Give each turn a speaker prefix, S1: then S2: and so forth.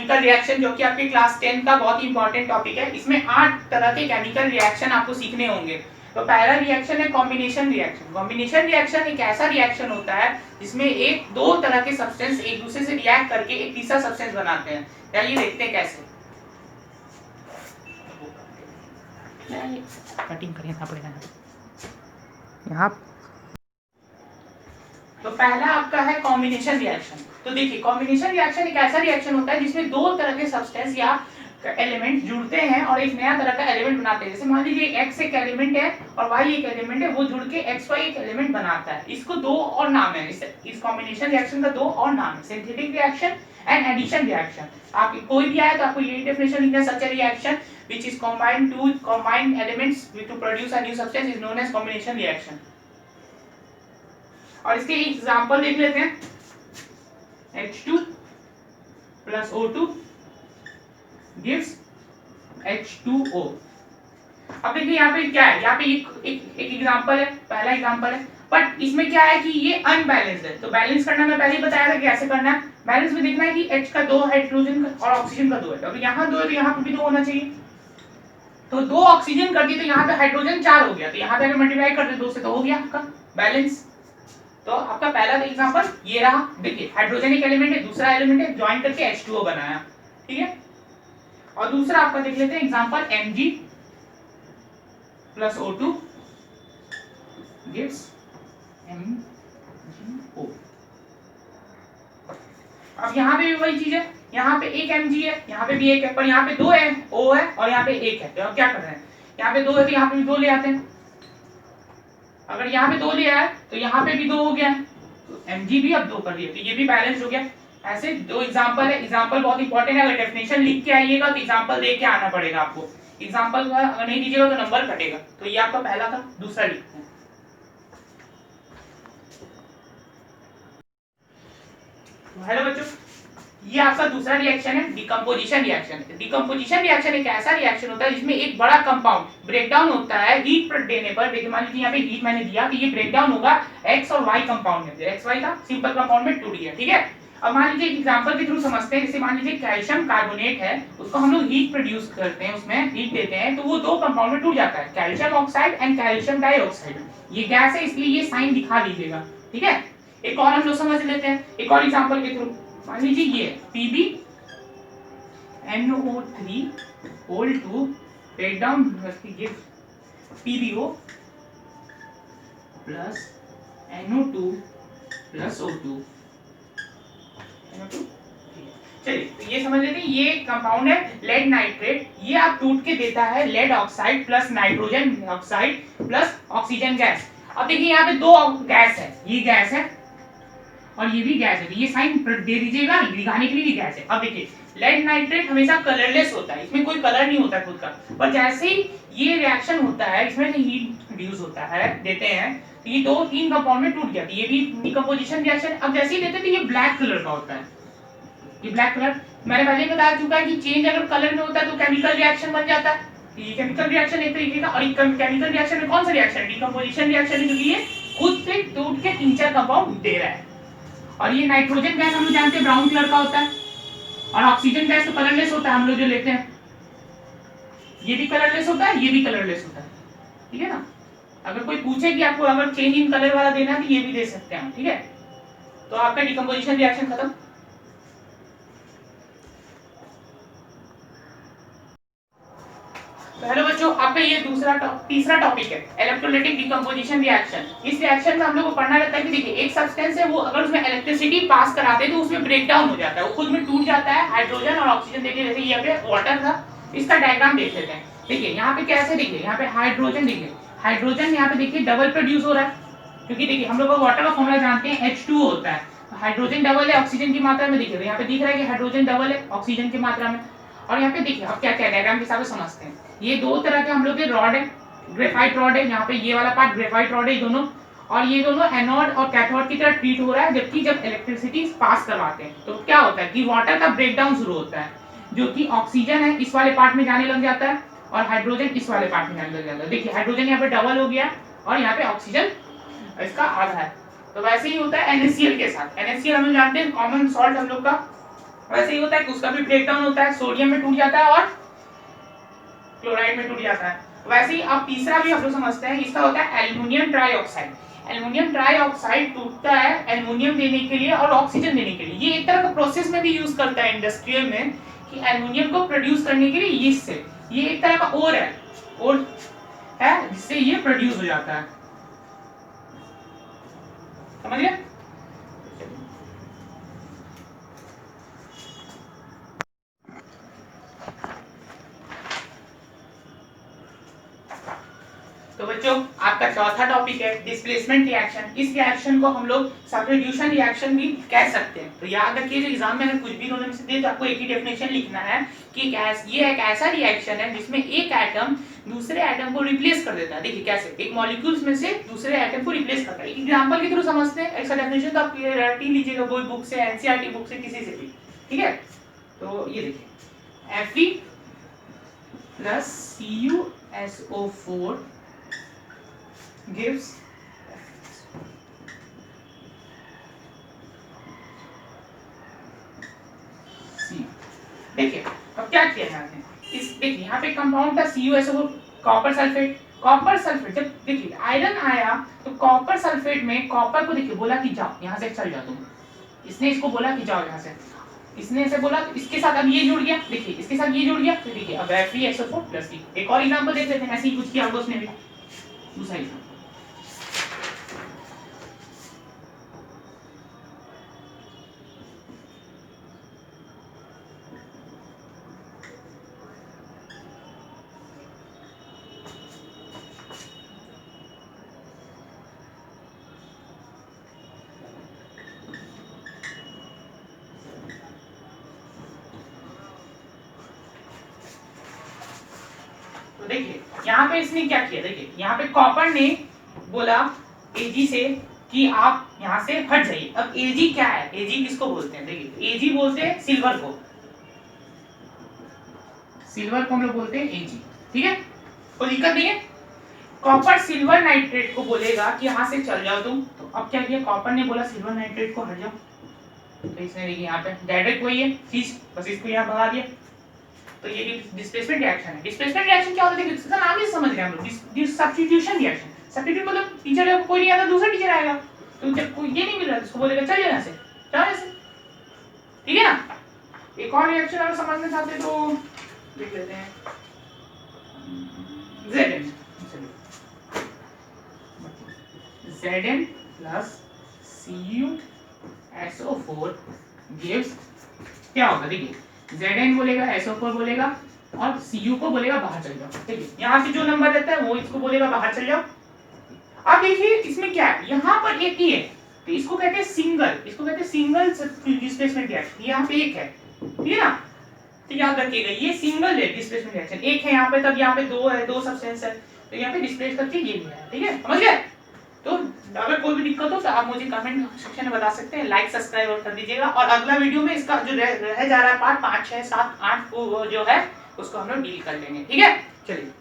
S1: Chemical reaction, जो कि आपके क्लास 10 का बहुत ही इंपॉर्टेंट टॉपिक है। इसमें 8 तरह के केमिकल रिएक्शन आपको सीखने होंगे। तो पहला रिएक्शन है कॉम्बिनेशन रिएक्शन। कॉम्बिनेशन रिएक्शन एक ऐसा रिएक्शन होता है जिसमें एक दो तरह के सब्सटेंस एक दूसरे से रिएक्ट करके एक तीसरा सब्सटेंस बनाते हैं। चलिए देखते हैं कैसे। कटिंग करना पड़ेगा यहाँ। तो पहला आपका है कॉम्बिनेशन रिएक्शन। तो देखिए कॉम्बिनेशन रिएक्शन एक ऐसा रिएक्शन होता है जिसमें दो तरह के सब्सटेंस या एलिमेंट जुड़ते हैं और एक नया तरह का एलिमेंट बनाते हैं। जैसे मान लीजिए x एक एलिमेंट है और y एक एलिमेंट है, वो जुड़ के xy एक एलिमेंट बनाता है। इसको दो और नाम है, इस कॉम्बिनेशन रिएक्शन का दो और नाम है, synthetic reaction and addition reaction. आप कोई भी आए तो आपको यही डेफिनेशन लिखना है, such a reaction which is combined to combined elements to produce a new substance is known as combination reaction. और इसके एग्जांपल देख लेते हैं। H2 plus O2 gives H2O। अब देखिए यहाँ पे क्या है, यहाँ पे एक एग्जांपल है, पहला एग्जांपल है, बट इसमें क्या है कि ये अनबैलेंस्ड है। तो बैलेंस करना मैं पहले ही बताया था कैसे करना है। बैलेंस में देखना है कि H का 2 हाइड्रोजन और ऑक्सीजन का 2 है। तो अगर यहाँ 2 है तो यहाँ पे भी 2 होना चाहिए। तो 2 ऑक्सीजन कर दिए तो यहाँ पे हाइड्रोजन 4 हो गया, तो यहाँ पे अगर मल्टीप्लाई कर दे 2 से तो हो गया आपका बैलेंस। तो आपका पहला एग्जांपल ये रहा। देखिए हाइड्रोजन एक एलिमेंट है, दूसरा एलिमेंट है, ज्वाइन करके H2O बनाया, ठीक है। और दूसरा आपका देख लेते हैं example Mg plus O2 gives MgO। अब यहाँ पे भी वही चीज है, यहाँ पे एक Mg है, यहाँ पे भी एक है, पर यहाँ पे 2 है, O है और यहाँ पे 1 है। तो अब क्या कर रहे हैं, यहाँ पे 2 है तो यहाँ पे भी 2 ले आते हैं। अगर यहाँ पे 2 ले आए तो यहाँ पे भी 2 हो गया, तो Mg भी अब 2 कर दिया, तो ये भी बैलेंस हो गया। ऐसे दो एग्जांपल है। एग्जांपल बहुत इंपॉर्टेंट है, अगर डेफिनेशन लिख के आइएगा तो एग्जांपल देख के आना पड़ेगा आपको। एग्जांपल अगर नहीं दीजिएगा तो नंबर कटेगा। तो ये आपका पहला था। दूसरा लिखते हैं। हेलो बच्चों, ये आपका दूसरा रिएक्शन है डिकम्पोजिशन रिएक्शन। डिकम्पोजिशन रिएक्शन एक ऐसा रिएक्शन होता है जिसमें एक बड़ा कंपाउंड ब्रेक डाउन होता है हीट पर देने पर। देखिए मान लीजिए यहाँ पे हीट मैंने दिया तो ये ब्रेक डाउन होगा एक्स और वाई कंपाउंड में। एक्स वाई का सिंपल कंपाउंड में टूट गया, ठीक है। अब मान लीजिए एक एग्जांपल के थ्रू समझते हैं। जैसे मान लीजिए कैल्शियम कार्बोनेट है, उसको हम लोग हीट प्रोड्यूस करते हैं, उसमें हीट देते हैं तो वो दो कंपाउंड में टूट जाता है, calcium oxide and calcium dioxide. ये गैस है इसलिए ये साइन दिखा दीजिएगा, ठीक है। एक और हम लोग समझ लेते हैं एक और एग्जांपल के थ्रू। मान लीजिए ये PbNO3 whole 2 break down gives PbO plus NO2 plus O2। चलिए तो ये समझ लेते हैं, ये कंपाउंड है लेड नाइट्रेट। ये आप टूट के देता है lead oxide plus nitrogen oxide plus oxygen gas. अब देखिए यहाँ पे दो गैस है, ये गैस है और ये भी गैस है, ये साइन दे दीजिएगा दिखाने के लिए गैस है। अब देखिए लेड नाइट्रेट हमेशा कलरलेस होता है, इसमें कोई कलर नहीं होता खुद का, पर जैसे ही ये रिएक्शन होता है, इसमें हीट प्रोड्यूस होता है, देते हैं तो ये दो तीन कंपाउंड में टूट जाती है। ये भी डिकम्पोजिशन रिएक्शन। अब जैसे ही देते तो ये ब्लैक कलर का होता है, ये ब्लैक कलर मैंने पहले ही बता चुका है कि चेंज अगर कलर में होता है तो केमिकल रिएक्शन बन जाता है। ये केमिकल रिएक्शन एक तरीके का। और केमिकल रिएक्शन में कौन सा रिएक्शन है, डिकम्पोजिशन रिएक्शन है, क्योंकि ये खुद से टूट के तीन चार कंपाउंड दे रहा है। और ये नाइट्रोजन गैस हम लोग जानते हैं ब्राउन कलर का होता है, और ऑक्सीजन गैस तो कलरलेस होता है हम लोग जो लेते हैं, ये भी कलरलेस होता है, ये भी कलरलेस होता है, ठीक है ना। अगर कोई पूछे कि आपको अगर चेंज इन कलर वाला देना है तो ये भी दे सकते हैं हम, ठीक है। तो आपका डिकम्पोजिशन रिएक्शन खत्म। तो हेलो बच्चों, आपका ये तीसरा टॉपिक है इलेक्ट्रोलाइटिक डिकम्पोजिशन रिएक्शन। इस रिएक्शन में हम लोग को पढ़ना रहता है कि देखिए एक सब्सटेंस है, वो अगर उसमें इलेक्ट्रिसिटी पास कराते हैं तो उसमें ब्रेक डाउन हो जाता है, वो खुद में टूट जाता है। हाइड्रोजन और ऑक्सीजन देखिए, जैसे यहाँ पे वाटर था, इसका डायग्राम देख लेते हैं। देखिए यहाँ पे कैसे, देखिए यहाँ पे हाइड्रोजन, देखिए हाइड्रोजन यहाँ पे देखिए डबल प्रोड्यूस हो रहा है, क्योंकि देखिए हम लोग वाटर का फॉर्मूला जानते हैं H2O होता है। हाइड्रोजन डबल है ऑक्सीजन की मात्रा में, देखिए यहाँ पे दिख रहा है कि हाइड्रोजन डबल है ऑक्सीजन की मात्रा में। और यहाँ पे देखिए अब क्या क्या डायग्राम के हिसाब से समझते हैं। ये दो तरह के हम लोग के रॉड है, ग्रेफाइट रॉड है, यहाँ पे ये वाला पार्ट ग्रेफाइट रॉड है दोनों, और ये दोनों एनोड और कैथोड की तरह ट्रीट हो रहा है। जबकि जब इलेक्ट्रिसिटी पास करवाते हैं तो क्या होता है कि वाटर का ब्रेकडाउन शुरू होता है, जो कि ऑक्सीजन है इस वाले पार्ट में जाने लग जाता है और हाइड्रोजन इस वाले पार्ट में जाने लग जाता है। देखिए हाइड्रोजन यहाँ पे डबल हो गया और यहाँ पे ऑक्सीजन इसका आधा है। तो वैसे ही होता है NaCl के साथ। NaCl हम लोग जानते हैं कॉमन सॉल्ट हम लोग का वैसे ही होता है कि उसका भी ब्रेक डाउन होता है, सोडियम में टूट जाता है और क्लोराइड में टूट जाता है। वैसे ही अब तीसरा भी हम लोग समझते हैं, इसका होता है एल्युमिनियम ट्राइऑक्साइड। एल्युमिनियम ट्राइऑक्साइड टूटता है एल्युमिनियम देने के लिए और ऑक्सीजन देने के लिए। ये एक तरह का प्रोसेस में भी यूज करता है इंडस्ट्रियल में कि एल्युमिनियम को प्रोड्यूस करने के लिए इससे, ये एक तरह का ओर है, ओर है जिससे ये प्रोड्यूस हो जाता है। समझ गए? तो बच्चों आपका चौथा टॉपिक है डिस्प्लेसमेंट रिएक्शन। इस रिएक्शन को हम लोग सब्स्टिट्यूशन रिएक्शन भी कह सकते हैं। तो याद रखिए जो एग्जाम में अगर कुछ भी दोनों में से दे तो आपको एक ही डेफिनेशन लिखना है कि ये एक ऐसा रिएक्शन है जिसमें एक एटम दूसरे एटम को रिप्लेस कर देता है। देखिए कैसे, एक मॉलिक्यूल्स में से दूसरे एटम को रिप्लेस करता है। एग्जांपल के थ्रू समझते हैं। ऐसा डेफिनेशन तो आप रट ही लीजिएगा कोई बुक से, एनसीईआरटी बुक से, किसी से भी, ठीक है। तो ये देखिए Fe plus CuSO4 gives C। देखिए अब क्या किया यहाँ ने, इस देखिए यहाँ पे कंपाउंड था CuSO4 copper sulphate. Copper sulphate जब देखिए आयरन आया तो कॉपर सल्फेट में कॉपर को देखिए बोला कि जाओ यहाँ से चल जाओ तुम। इसने इसको बोला कि जाओ यहाँ से, इसने ऐसे बोला तो इसके साथ अब ये जुड़ गया। देखिए इसके साथ ये जुड़ गया तो देखिए अब FeSO4 प्लस C। एक और एग्जांपल देख लेते हैं, ऐसे ही कुछ किया होगा उसने भी। दूसरा एग्जांपल तो देखिए यहाँ पे इसने क्या किया, देखिए यहाँ पे कॉपर ने बोला Ag से कि आप यहाँ से हट जाइए। अब Ag क्या है, Ag किसको बोलते हैं, देखिए Ag बोलते हैं सिल्वर को, सिल्वर को हम लोग बोलते हैं Ag, ठीक है, कोई दिक्कत नहीं है। कॉपर सिल्वर नाइट्रेट को बोलेगा कि यहाँ से चल जाओ तुम। तो अब क्या किया, कॉपर ने बोला सिल्वर नाइट्रेट को हट जाओ, तो इसने देखिए यहाँ पे डायरेक्ट वही है चीज, बस इसको यहाँ भगा दिया। तो ये डिस्प्लेसमेंट रिएक्शन है। डिस्प्लेसमेंट रिएक्शन क्या होता है, देखिए इसका नाम ही समझ रहे हैं हम लोग, सब्स्टिट्यूशन रिएक्शन। सब्स्टिट्यूट मतलब टीचर जब कोई नहीं आता दूसरा टीचर आएगा, तो जब कोई ये नहीं मिल रहा तो उसको बोलेगा चल यहाँ से, चल ऐसे, ठीक है ना। एक और रिएक्शन अगर समझना चाहते हैं तो लिख लेते हैं Zn, Zn plus CuSO4 gives क्या होगा, देखिए Zn बोलेगा, SO4 बोलेगा और Cu को बोलेगा बाहर चल जाओ। ठीक है, यहाँ से जो नंबर रहता है वो इसको बोलेगा बाहर चल जाओ। अब देखिए इसमें क्या है, यहाँ पर एक ही है तो इसको कहते हैं सिंगल, इसको कहते हैं सिंगल डिस्प्लेसमेंट रिएक्शन। यहाँ पे एक है, ठीक है ना, तो याद रखिएगा ये सिंगल है डिस्प्लेसमेंट रिएक्शन। एक है यहाँ पे, तब यहाँ पे दो है, दो सब्सटेंस है, तो यहाँ पे डिस्प्लेस करके ये भी है, ठीक है, समझ गए। तो अगर कोई भी दिक्कत हो तो आप मुझे कमेंट सेक्शन में बता सकते हैं, लाइक सब्सक्राइब और कर दीजिएगा। और अगला वीडियो में इसका जो रह जा रहा है पार्ट 5, 6, 7, 8 को जो है उसको हम लोग डील कर लेंगे, ठीक है। चलिए।